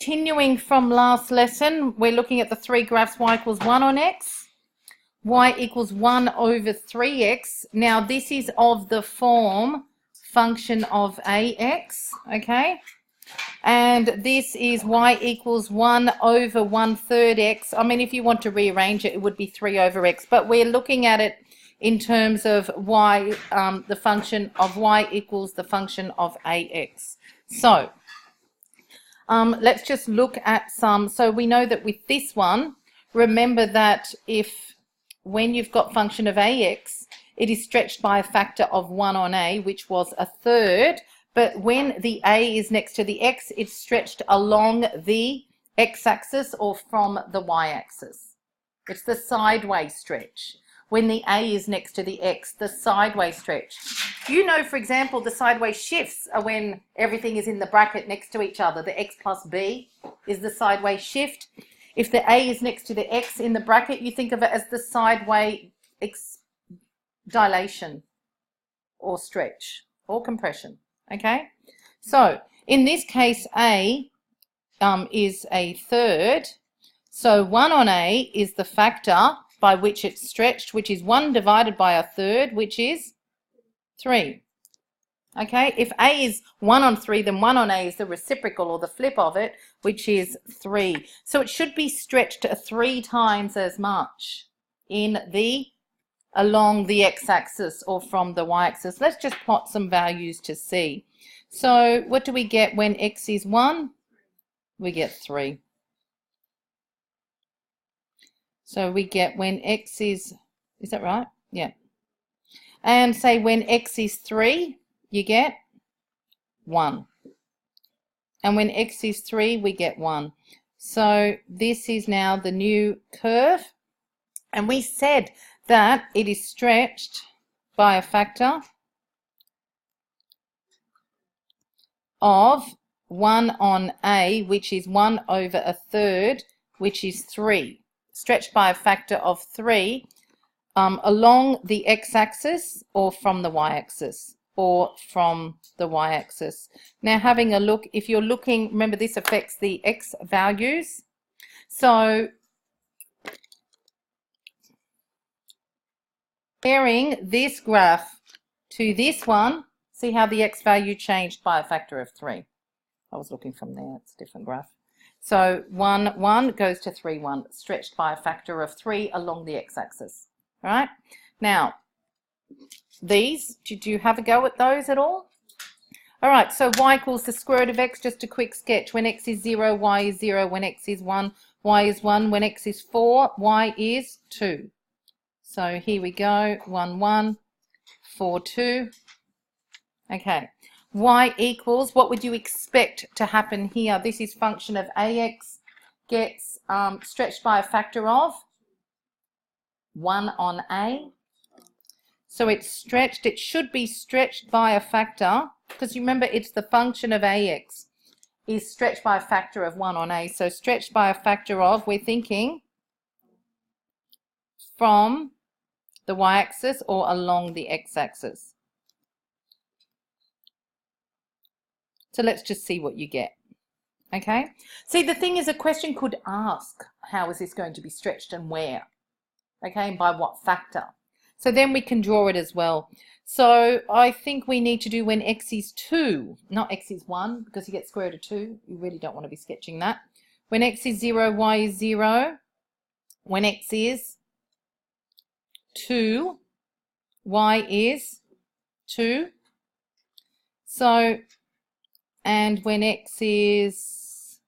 Continuing from last lesson, we're looking at the three graphs y equals 1 on x, y equals 1 over 3x. Now this is of the form function of ax, okay? And this is y equals 1 over 1/3 x. I mean, if you want to rearrange it, it would be 3 over x, but we're looking at it in terms of y, the function of y equals the function of ax. So let's just look at some. So we know that with this one, remember that when you've got function of ax, it is stretched by a factor of 1 on a, which was 1/3. But when the a is next to the x, it's stretched along the x-axis or from the y-axis. It's the sideways stretch. When the a is next to the x, the sideways stretch. You know, for example, the sideways shifts are when everything is in the bracket next to each other. The x plus b is the sideways shift. If the a is next to the x in the bracket, you think of it as the sideways dilation or stretch or compression. Okay, so in this case, a is 1/3. So 1 on a is the factor by which it's stretched, which is 1 divided by 1/3, which is 3. Okay, if a is 1 on 3, then 1 on a is the reciprocal or the flip of it, which is 3. So it should be stretched 3 times as much along the x-axis or from the y-axis. Let's just plot some values to see. So what do we get when x is 1? We get 3. So we get when x is that right? Yeah. And say when x is 3, you get 1. And when x is 3, we get 1. So this is now the new curve. And we said that it is stretched by a factor of 1 on a, which is 1 over 1/3, which is 3. Stretched by a factor of 3 along the x-axis or from the y-axis or from the y-axis. Now having a look, if you're looking, remember this affects the x values. So comparing this graph to this one, see how the x value changed by a factor of 3. I was looking from there, it's a different graph. So 1, 1 goes to 3, 1, stretched by a factor of 3 along the x-axis. All right? Now, these, did you have a go at those at all? All right, so y equals the square root of x, just a quick sketch. When x is 0, y is 0. When x is 1, y is 1. When x is 4, y is 2. So here we go, 1, 1, 4, 2. Okay. Y equals, what would you expect to happen here? This is function of ax gets stretched by a factor of 1 on a. So it's stretched, it should be stretched by a factor, because you remember it's the function of ax is stretched by a factor of 1 on a. So stretched by a factor of, we're thinking, from the y-axis or along the x-axis. So let's just see what you get. Okay. See, the thing is, a question could ask, how is this going to be stretched and where? Okay, and by what factor? So then we can draw it as well. So I think we need to do when x is 2, not x is 1, because you get square root of 2. You really don't want to be sketching that. When x is 0, y is 0. When x is 2, y is 2. So, and when x is,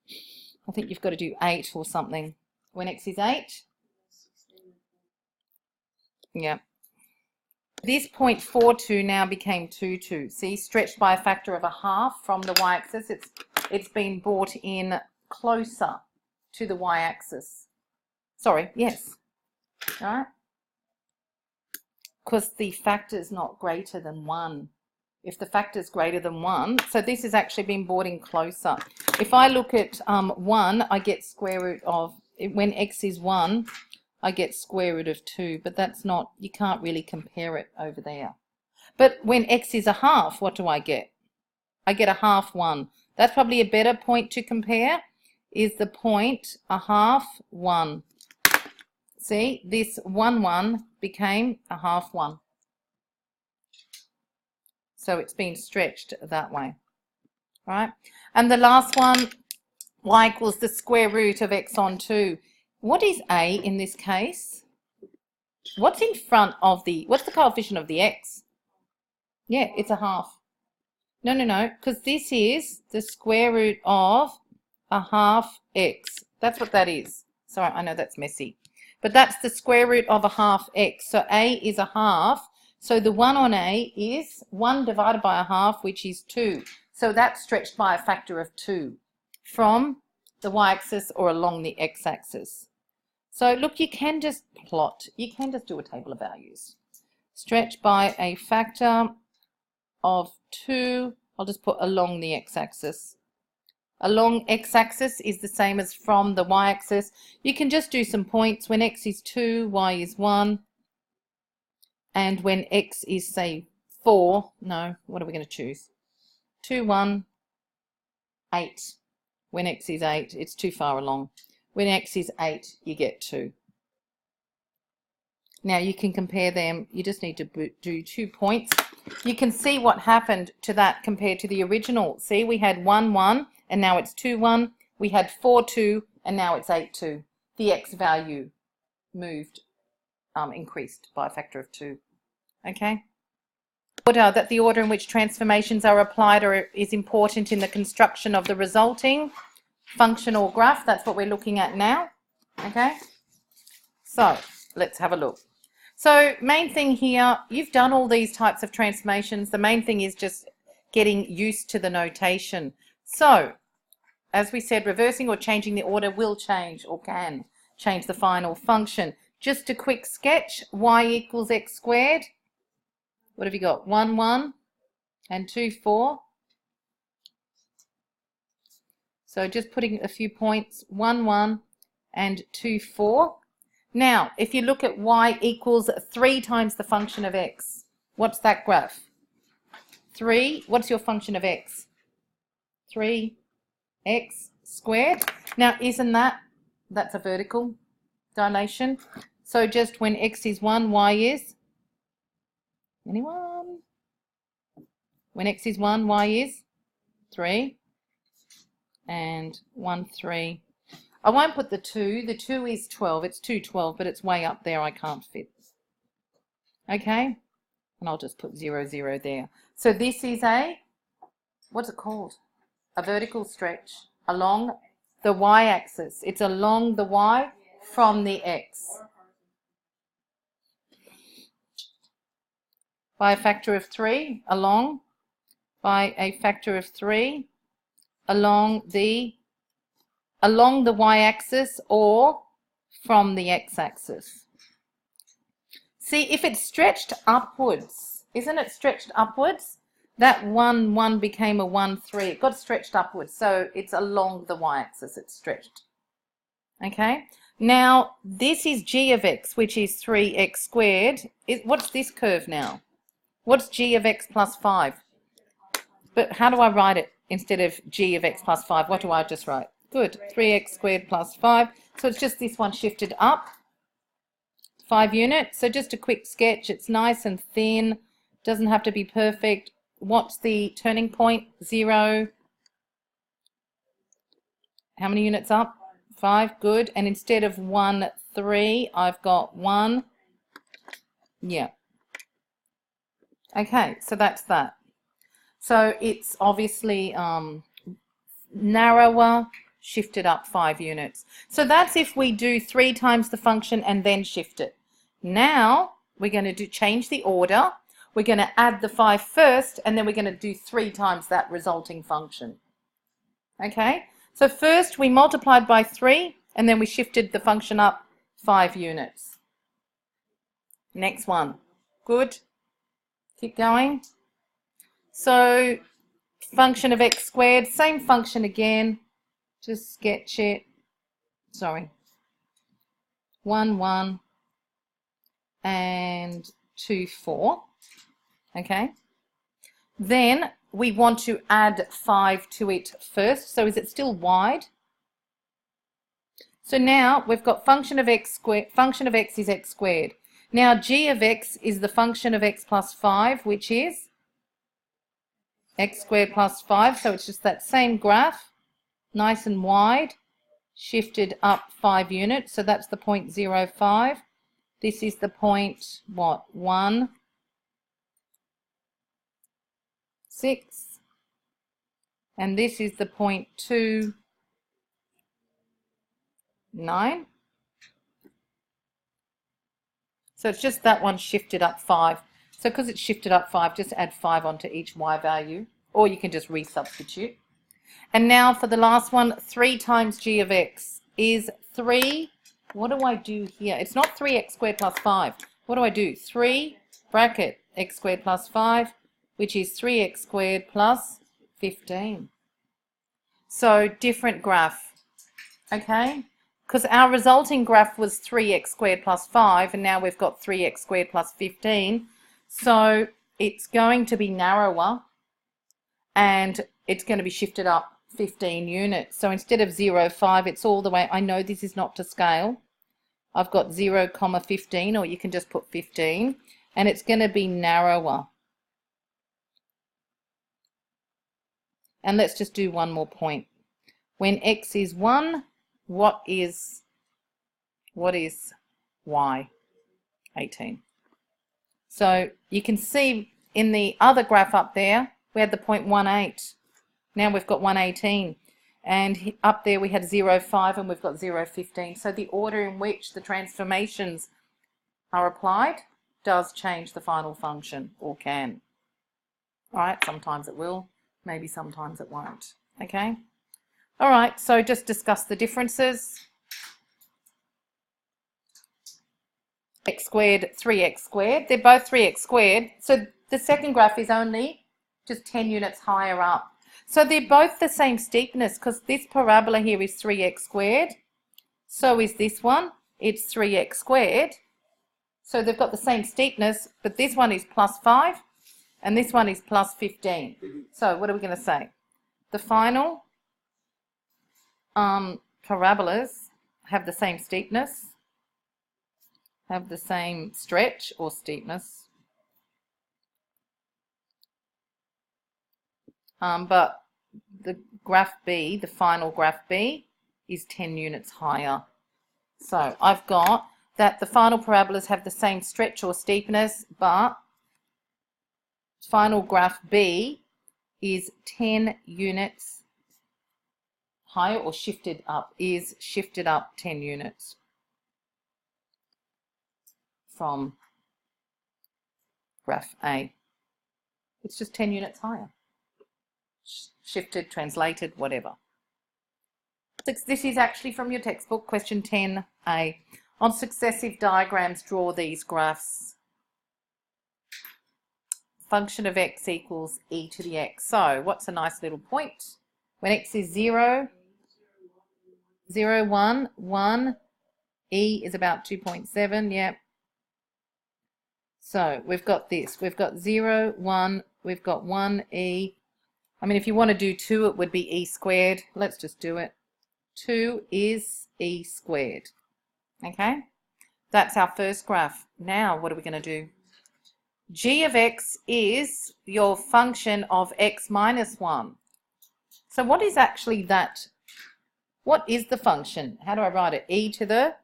I think you've got to do 8 or something. When x is 8, yeah. This 0.42 now became 2,2. See, stretched by a factor of 1/2 from the y-axis. It's been brought in closer to the y-axis. Sorry, yes. All right. Because the factor is not greater than 1. If the factor is greater than 1, so this has actually been brought in closer. If I look at 1, I get square root of, when x is 1, I get square root of 2, but that's not, you can't really compare it over there. But when x is 1/2, what do I get? I get 1/2 1. That's probably a better point to compare. is the point a half 1. See, this 1, 1 became a half 1. So it's been stretched that way, right? And the last one, y equals the square root of x on 2. What is a in this case? What's in front of what's the coefficient of the x? Yeah, it's a half. No, because this is the square root of a half x. That's what that is. Sorry, I know that's messy. But that's the square root of a half x. So a is a half. So the 1 on a is 1 divided by a half, which is 2. So that's stretched by a factor of 2 from the y-axis or along the x-axis. So look, you can just plot. You can just do a table of values. Stretch by a factor of 2. I'll just put along the x-axis. Along x-axis is the same as from the y-axis. You can just do some points. When x is 2, y is 1. And when x is, say, 4, no, what are we going to choose? 2, 1, 8. When x is 8, it's too far along. When x is 8, you get 2. Now you can compare them. You just need to do 2 points. You can see what happened to that compared to the original. See, we had 1, 1, and now it's 2, 1. We had 4, 2, and now it's 8, 2. The x value moved, increased by a factor of 2. Okay? That the order in which transformations are applied is important in the construction of the resulting function or graph. That's what we're looking at now. Okay? So, let's have a look. So, main thing here, you've done all these types of transformations. The main thing is just getting used to the notation. So, as we said, reversing or changing the order will change or can change the final function. Just a quick sketch, y equals x squared. What have you got? 1, 1 and 2, 4. So just putting a few points, 1, 1 and 2, 4. Now, if you look at y equals 3 times the function of x, what's that graph? 3, what's your function of x? 3x squared. Now, isn't that's a vertical dilation? So just when x is 1, y is? Anyone? When x is 1, y is 3. And 1, 3. I won't put the 2. The 2 is 12. It's 2, 12, but it's way up there. I can't fit. Okay? And I'll just put 0, 0 there. So this is what's it called? A vertical stretch along the y-axis. It's along the y from the x. By a factor of 3, along by a factor of 3, along the y-axis or from the x-axis. See, if it's stretched upwards, isn't it stretched upwards? That 1, 1 became a 1, 3. It got stretched upwards, so it's along the y-axis. It's stretched. Okay? Now, this is g of x, which is 3x squared. What's this curve now? What's g of x plus 5? But how do I write it instead of g of x plus 5? What do I just write? Good. 3x squared plus 5. So it's just this one shifted up 5 units. So just a quick sketch. It's nice and thin. Doesn't have to be perfect. What's the turning point? 0. How many units up? 5. Good. And instead of 1, 3, I've got 1. Yeah. Okay, so that's that. So it's obviously narrower, shifted up 5 units. So that's if we do 3 times the function and then shift it. Now we're going to change the order. We're going to add the 5 first, and then we're going to do 3 times that resulting function. Okay, so first we multiplied by 3, and then we shifted the function up 5 units. Next one. Good. Keep going. So function of x squared, same function again. Just sketch it. Sorry. 1, 1 and 2, 4. Okay. Then we want to add 5 to it first. So is it still wide? So now we've got function of x squared, function of x is x squared. Now g of x is the function of x plus 5, which is x squared plus 5. So it's just that same graph, nice and wide, shifted up 5 units. So that's the point 0.05. This is the point, what, 1, 6. And this is the point 2, 9. So it's just that one shifted up 5. So because it's shifted up 5, just add 5 onto each y value, or you can just resubstitute. And now for the last one, 3 times g of x is 3. What do I do here? It's not 3x squared plus 5. What do I do? 3 bracket x squared plus 5, which is 3x squared plus 15. So different graph, okay? Because our resulting graph was 3x squared plus 5, and now we've got 3x squared plus 15. So it's going to be narrower, and it's going to be shifted up 15 units. So instead of 0.5, it's all the way. I know this is not to scale. I've got 0,15, or you can just put 15, and it's going to be narrower. And let's just do one more point. When x is 1, what is y? 18. So you can see in the other graph up there, we had the point 1.8. Now we've got 1.18. And up there we had 0.5 and we've got 0.15. So the order in which the transformations are applied does change the final function, or can. All right, sometimes it will, maybe sometimes it won't. Okay? All right, so just discuss the differences. X squared, 3x squared. They're both 3x squared. So the second graph is only just 10 units higher up. So they're both the same steepness, because this parabola here is 3x squared. So is this one. It's 3x squared. So they've got the same steepness, but this one is plus 5 and this one is plus 15. So what are we going to say? The final parabolas have the same steepness, have the same stretch or steepness, but the graph B, the final graph B, is 10 units higher. So I've got that the final parabolas have the same stretch or steepness, but final graph B is 10 units higher, or shifted up, is shifted up 10 units from graph A. It's just 10 units higher. Shifted, translated, whatever. This is actually from your textbook, question 10A. On successive diagrams, draw these graphs. Function of x equals e to the x. So what's a nice little point? When x is 0, 0, 1, 1, e is about 2.7, yep. So we've got this. We've got 0, 1, we've got 1e. I mean, if you want to do 2, it would be e squared. Let's just do it. 2 is e squared. Okay? That's our first graph. Now, what are we going to do? G of x is your function of x minus 1. So what is actually that? What is the function? How do I write it? E to the...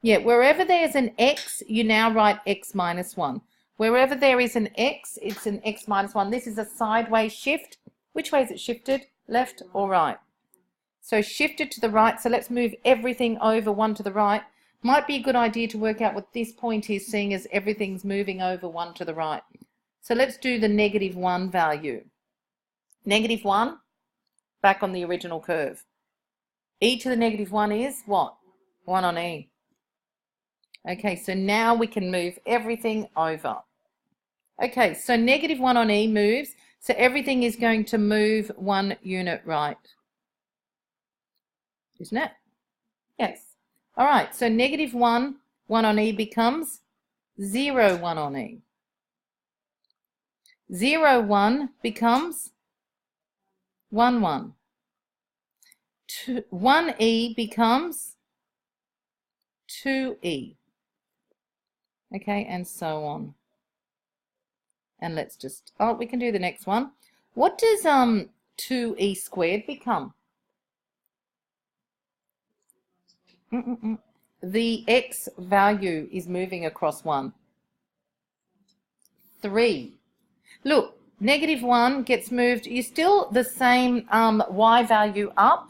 Yeah, wherever there's an x, you now write x minus 1. Wherever there is an x, it's an x minus 1. This is a sideways shift. Which way is it shifted? Left or right? So shifted to the right. So let's move everything over 1 to the right. Might be a good idea to work out what this point is, seeing as everything's moving over 1 to the right. So let's do the -1 value. -1, back on the original curve. E to the -1 is what? 1 on E. Okay, so now we can move everything over. Okay, so -1 on E moves, so everything is going to move 1 unit right. Isn't it? Yes. All right, so -1, 1 on E becomes 0, 1 on E. 0, 1 becomes 1, 1. 1E becomes 2e. Okay, and so on. And let's just, oh, we can do the next one. What does 2e squared become? The x value is moving across 1. 3. Look, -1 gets moved. You're still the same y value up.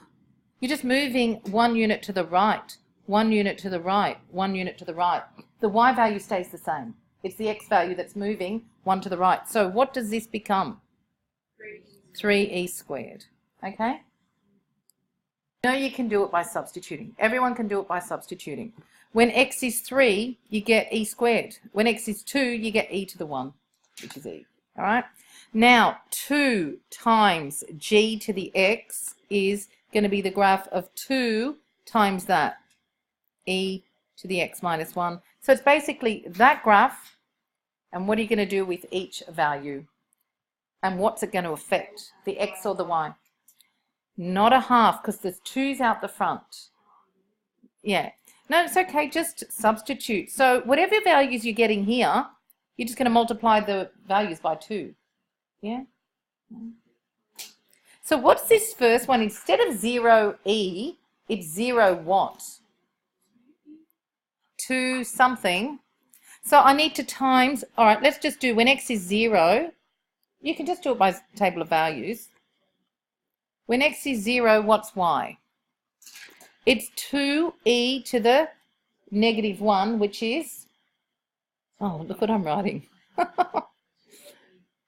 You're just moving 1 unit to the right, 1 unit to the right, 1 unit to the right. The y value stays the same. It's the x value that's moving 1 to the right. So what does this become? 3e squared. Okay? No, you can do it by substituting. Everyone can do it by substituting. When x is 3, you get e squared. When x is 2, you get e to the 1, which is e. All right? Now, 2 times g to the x is going to be the graph of 2 times that, e to the x minus 1. So it's basically that graph, and what are you going to do with each value? And what's it going to affect, the x or the y? Not a half, because there's 2's out the front. Yeah. No, it's okay, just substitute. So whatever values you're getting here, you're just going to multiply the values by 2. Yeah? So what's this first one? Instead of 0e, it's 0 what? 2 something. So I need to times, all right, let's just do when x is 0, you can just do it by table of values. When x is 0, what's y? It's 2e to the -1, which is, oh, look what I'm writing.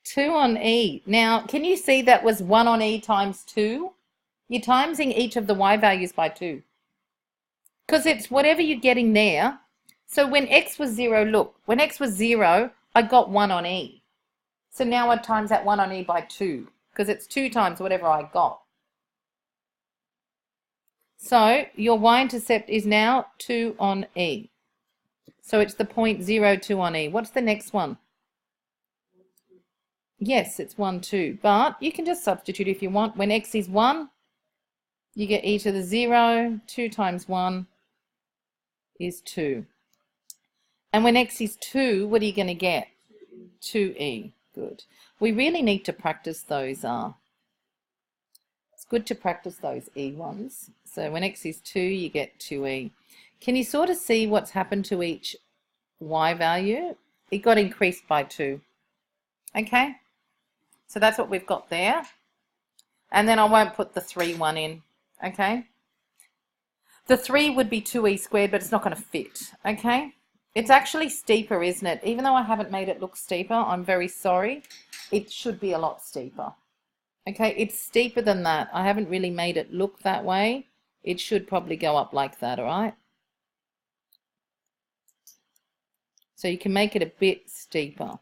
2 on e. Now, can you see that was 1 on e times 2? You're timesing each of the y values by 2. Because it's whatever you're getting there. So when x was 0, look, when x was 0, I got 1 on e. So now I times that 1 on e by 2, because it's 2 times whatever I got. So your y-intercept is now 2 on e. So it's the 0.02 on e. What's the next one? Yes, it's 1, 2. But you can just substitute if you want. When x is 1, you get e to the 0. 2 times 1 is 2. And when x is 2, what are you going to get? 2e. Good. We really need to practice those. It's good to practice those e ones. So when x is 2, you get 2e. Can you sort of see what's happened to each y value? It got increased by 2. Okay? So that's what we've got there. And then I won't put the 3 one in. Okay? The 3 would be 2e squared, but it's not going to fit. Okay? It's actually steeper, isn't it? Even though I haven't made it look steeper, I'm very sorry. It should be a lot steeper. Okay, it's steeper than that. I haven't really made it look that way. It should probably go up like that, all right? So you can make it a bit steeper.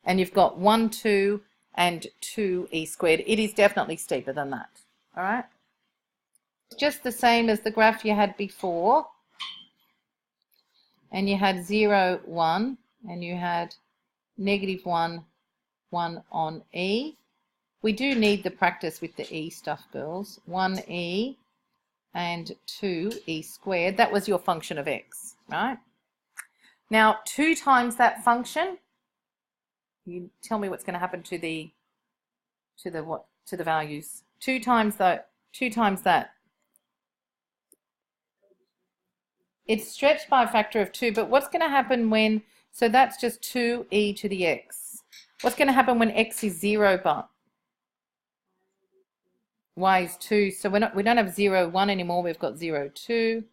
And you've got 1, 2, and 2e squared. It is definitely steeper than that, all right? It's just the same as the graph you had before. And you had 0, 1, and you had -1, 1 on e. We do need the practice with the e stuff, girls. 1e and 2e squared. That was your function of x, right? Now, 2 times that function, you tell me what's going to happen to the values. 2 times that. It's stretched by a factor of 2, but what's going to happen when, so that's just 2e to the x. What's going to happen when x is 0, but y is 2? So we don't have 0, 1 anymore. We've got 0, 2.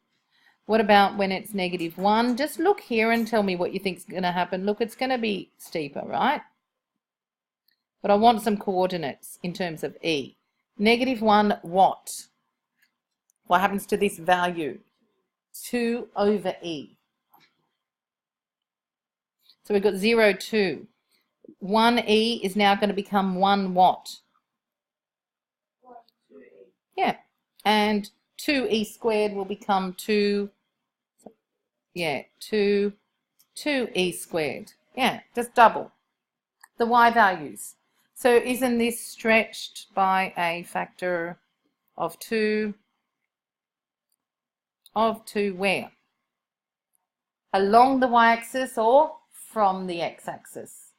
What about when it's -1? Just look here and tell me what you think is going to happen. Look, it's going to be steeper, right? But I want some coordinates in terms of e. -1 what? What happens to this value? 2 over e. So we've got 0, 2. 1e is now going to become 1 what? Yeah. And 2e squared will become 2, yeah, 2e squared. Yeah, just double the y values. So isn't this stretched by a factor of 2? Of 2 where? along the y-axis or from the x-axis.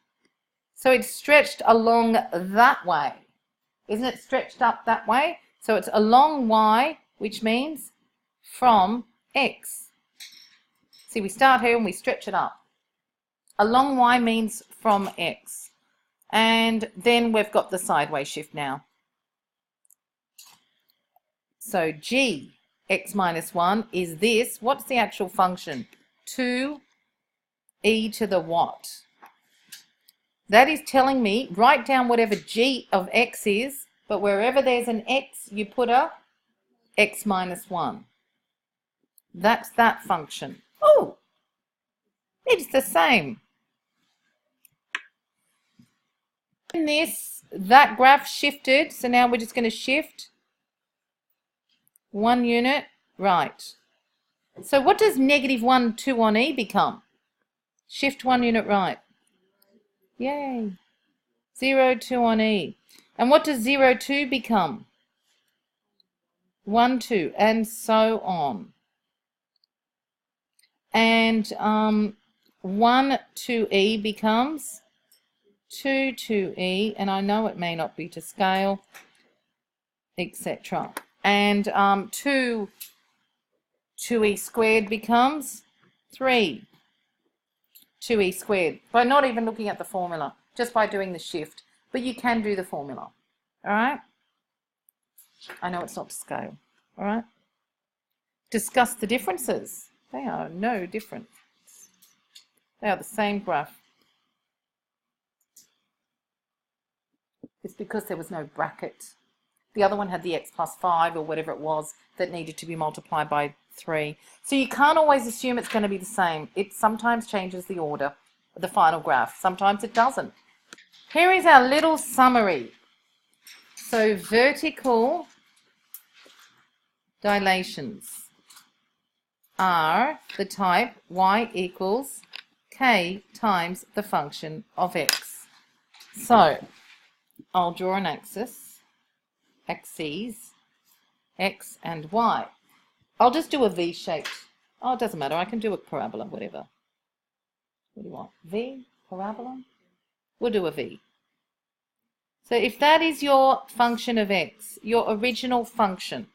So it's stretched along that way. Isn't it stretched up that way? So it's along y, which means from x. See, we start here and we stretch it up. Along y means from x. And then we've got the sideways shift now. So g, x minus 1, is this. What's the actual function? 2e to the what? That is telling me, write down whatever g of x is, but wherever there's an x, you put a x minus 1. That's that function. Oh, it's the same. In this, that graph shifted, so now we're just going to shift 1 unit right. So what does negative 1, 2 on E become? Shift 1 unit right. Yay. 0, 2 on E. And what does 0, 2 become? 1, 2, and so on. And 1, 2E becomes 2, 2E, and I know it may not be to scale, etc. And 2, 2E squared becomes 3, 2E squared, by not even looking at the formula, just by doing the shift. But you can do the formula, all right? I know it's not to scale, all right? Discuss the differences. They are no different. They are the same graph. It's because there was no bracket. The other one had the x plus 5 or whatever it was that needed to be multiplied by 3. So you can't always assume it's going to be the same. It sometimes changes the order of the final graph. Sometimes it doesn't. Here is our little summary. So vertical dilations are the type y equals k times the function of x. So I'll draw an axis, axes, x and y. I'll just do a V shaped. Oh, it doesn't matter. I can do a parabola, whatever. What do you want? V? Parabola? We'll do a V. So if that is your function of x, your original function.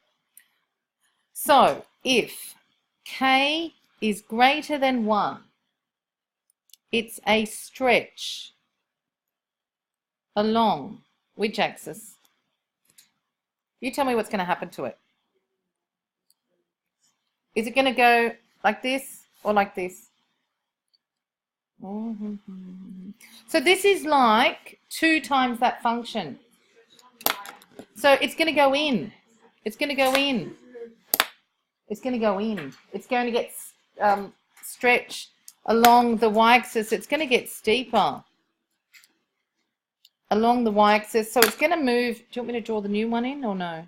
So if k is greater than 1, it's a stretch along which axis? You tell me what's going to happen to it. Is it going to go like this or like this? So this is like 2 times that function. So it's going to go in. It's going to go in. It's going to go in. It's going to get stretched along the y-axis. It's going to get steeper along the y-axis. So it's going to move. Do you want me to draw the new one in or no?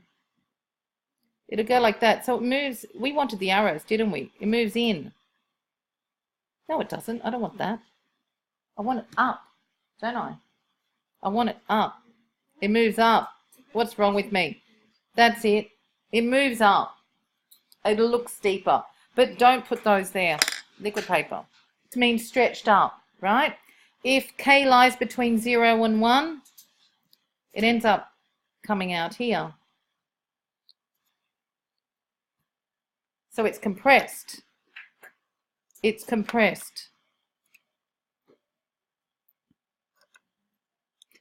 It'll go like that. So it moves. We wanted the arrows, didn't we? It moves in. No, it doesn't. I don't want that. I want it up, don't I? I want it up. It moves up. What's wrong with me? That's it. It moves up. It'll look steeper. But don't put those there. Liquid paper. It means stretched up, right? If k lies between 0 and 1, it ends up coming out here. So it's compressed. It's compressed.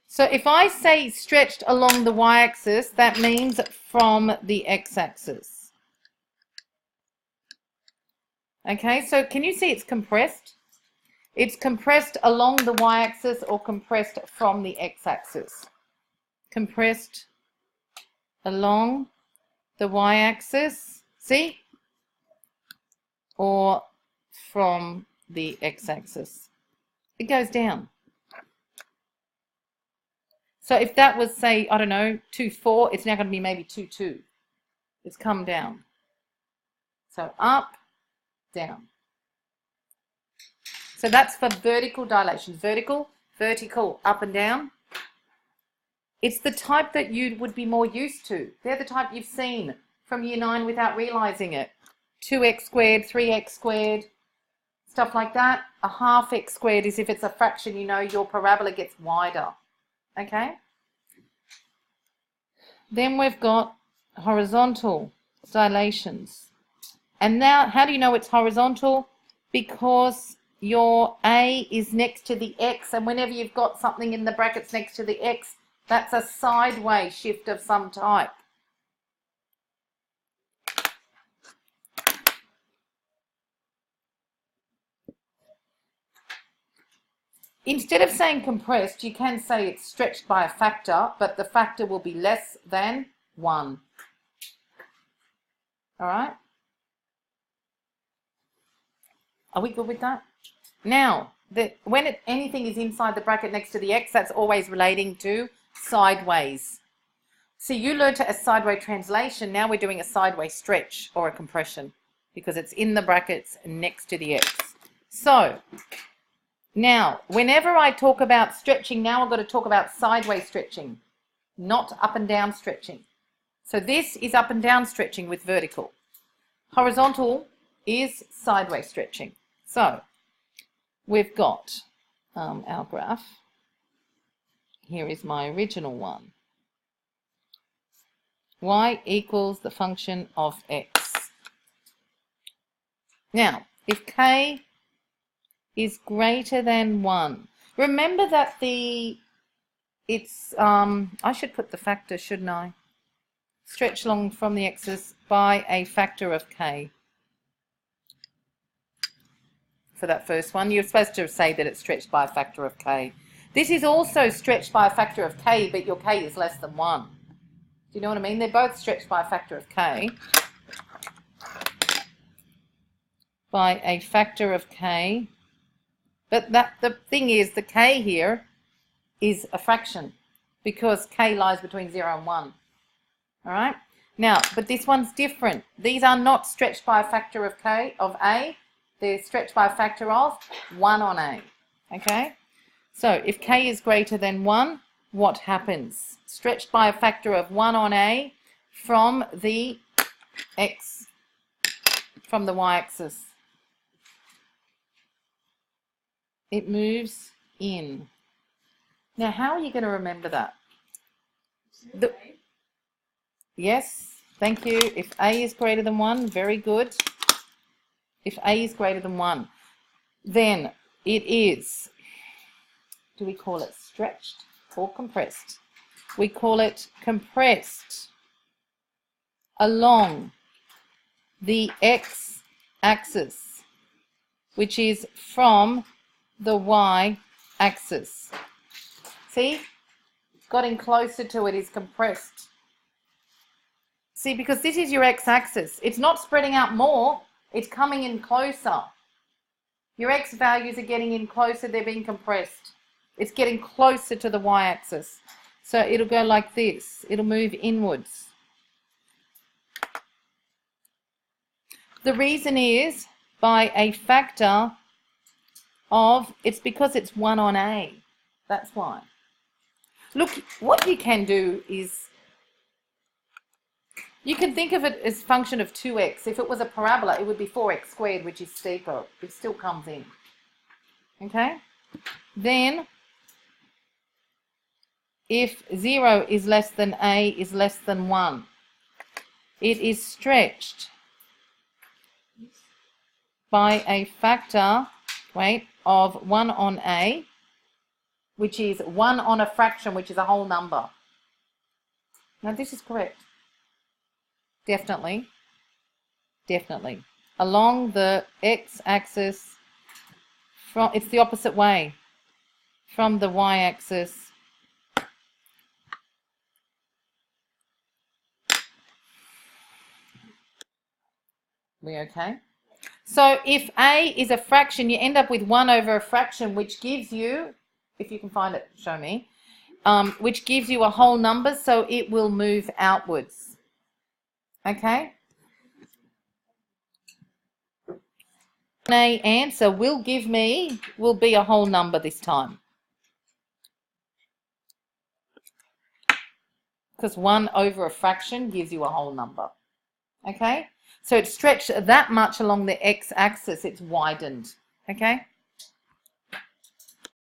So if I say stretched along the y-axis, that means from the x-axis. Okay, so can you see it's compressed? It's compressed along the y-axis or compressed from the x-axis. Compressed along the y-axis, see? Or from the x-axis. It goes down. So if that was, say, I don't know, 2, 4, it's now going to be maybe 2, 2. It's come down. So up, down. So that's for vertical dilations. Vertical, vertical, up and down. It's the type that you would be more used to. They're the type you've seen from year 9 without realizing it. 2x squared, 3x squared. stuff like that. A half x squared is if it's a fraction, you know, your parabola gets wider. Okay? Then we've got horizontal dilations. And now, how do you know it's horizontal? Because your A is next to the X, and whenever you've got something in the brackets next to the X, that's a sideways shift of some type. Instead of saying compressed, you can say it's stretched by a factor, but the factor will be less than 1. All right? Are we good with that? Now, when anything is inside the bracket next to the X, that's always relating to sideways. So you learned a sideways translation. Now we're doing a sideways stretch or a compression because it's in the brackets next to the X. So now, whenever I talk about stretching, now I've got to talk about sideways stretching, not up and down stretching. So this is up and down stretching with vertical. Horizontal is sideways stretching. So we've got our graph. Here is my original one. Y equals the function of X. Now, if K is greater than 1. Remember that I should put the factor, shouldn't I? Stretch along from the axis by a factor of K. For that first one, you're supposed to say that it's stretched by a factor of K. This is also stretched by a factor of K, but your K is less than 1. Do you know what I mean? They're both stretched by a factor of K. By a factor of K. But the thing is, the K here is a fraction because K lies between 0 and 1. All right? Now, but this one's different. These are not stretched by a factor of K, of A. They're stretched by a factor of 1 on A. Okay? So, if K is greater than 1, what happens? Stretched by a factor of 1 on A from the X, from the Y-axis. It moves in. Now, how are you going to remember that? Yes, thank you. If A is greater than 1, very good. If A is greater than 1, then it is, do we call it stretched or compressed? We call it compressed along the X-axis, which is from the Y-axis. See? Getting closer to it is compressed. See, because this is your X-axis. It's not spreading out more. It's coming in closer. Your X values are getting in closer. They're being compressed. It's getting closer to the Y-axis. So it'll go like this. It'll move inwards. The reason is by a factor of, it's because it's 1 on A. That's why. Look, what you can do is, you can think of it as function of 2x. If it was a parabola, it would be 4x squared, which is steeper. It still comes in. Okay? Then, if 0 is less than A is less than 1, it is stretched by a factor, of 1 on A, which is 1 on a fraction, which is a whole number. Now, this is correct. Definitely. Definitely. Along the X-axis, it's the opposite way. From the Y-axis. We okay? So if A is a fraction, you end up with 1 over a fraction, which gives you, if you can find it, show me, which gives you a whole number, so it will move outwards. Okay? A answer will be a whole number this time. Because 1 over a fraction gives you a whole number. Okay? So it's stretched that much along the X-axis, it's widened. okay?